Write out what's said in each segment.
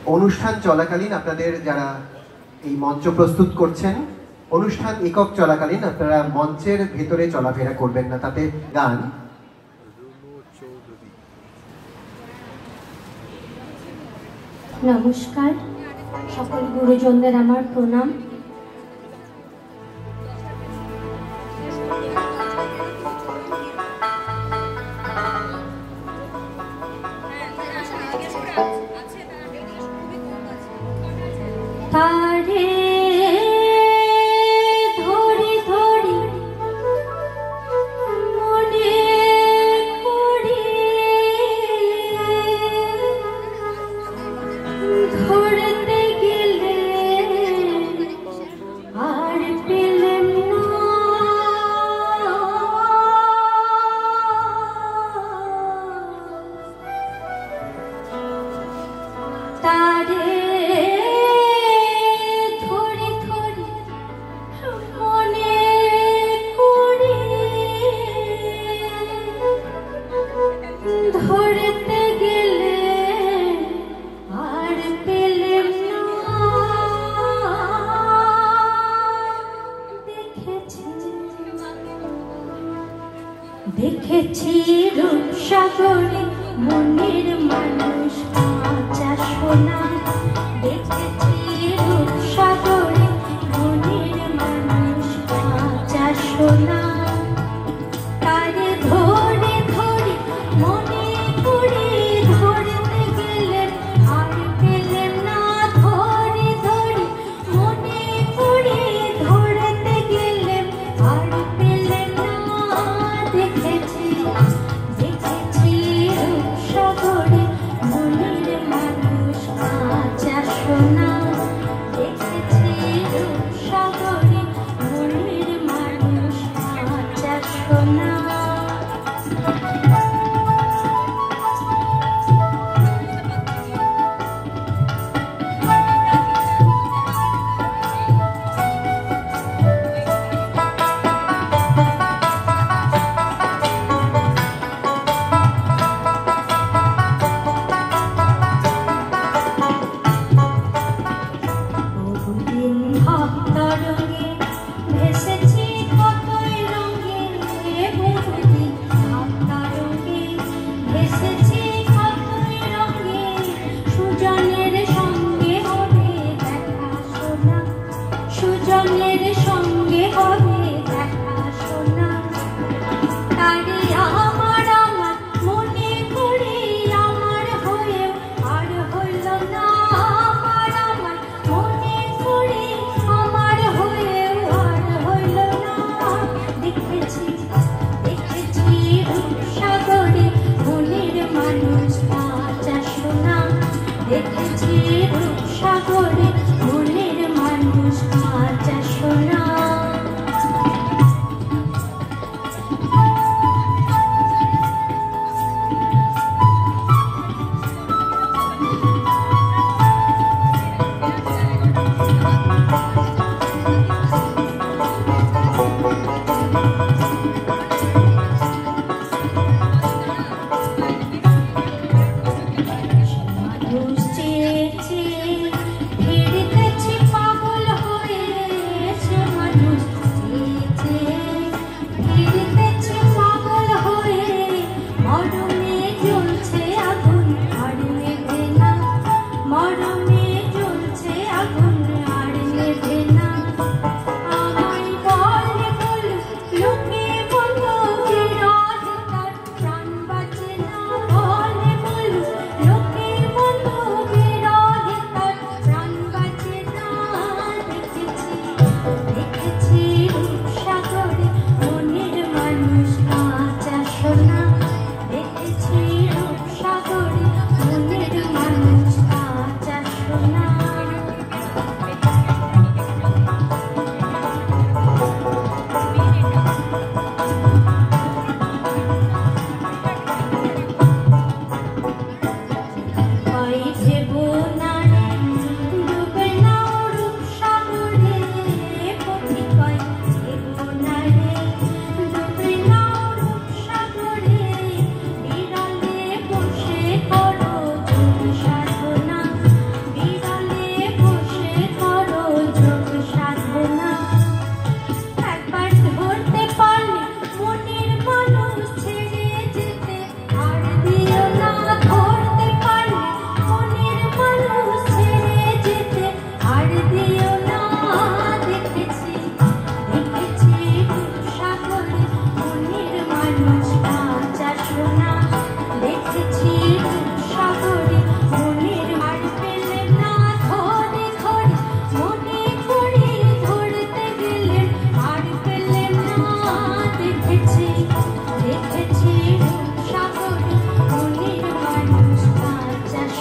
অনুষ্ঠান চলাকালীন আপনাদের যারা এই মঞ্চ প্রস্তুত করছেন, অনুষ্ঠান একক চলাকালীন আপনারা মঞ্চের ভেতরে চলাফেরা করবেন না, তাতে গান। নমস্কার, সকল গুরুজনদের আমার প্রণাম। তারে ধরি ধরি মনে করি, ধরতে গেলে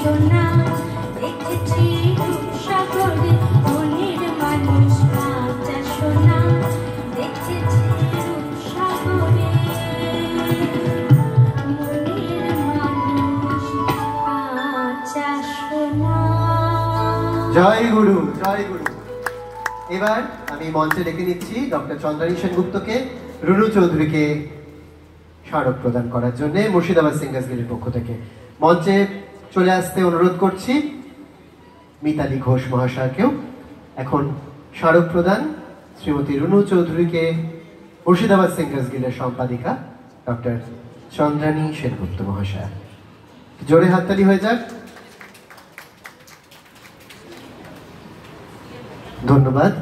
সোনা দেখেছি রূপসাগরে মনের মানুষ কাঁচা সোনা দেখেছি রূপসাগরে মনের মানুষ কাঁচা সোনা। জয় গুরু, জয় গুরু। এবার আমি মঞ্চে ডেকে নিচ্ছি ডক্টর চন্দ্রানী সেনগুপ্তকে রুনু চৌধুরীকে স্মারক প্রদান করার জন্য মুর্শিদাবাদ সিঙ্গার্স গিল্ডের পক্ষ থেকে। মঞ্চে চলে আসতে অনুরোধ করছি মিতালি ঘোষ মহাশয়কেও। এখন স্মারক প্রদান শ্রীমতী রুনু চৌধুরীকে মুর্শিদাবাদ সিঙ্গার্স গিল্ডের সম্পাদিকা ডক্টর চন্দ্রানী সেনগুপ্ত মহাশয়। জোরে হাততালি হয়ে যাক। ধন্যবাদ।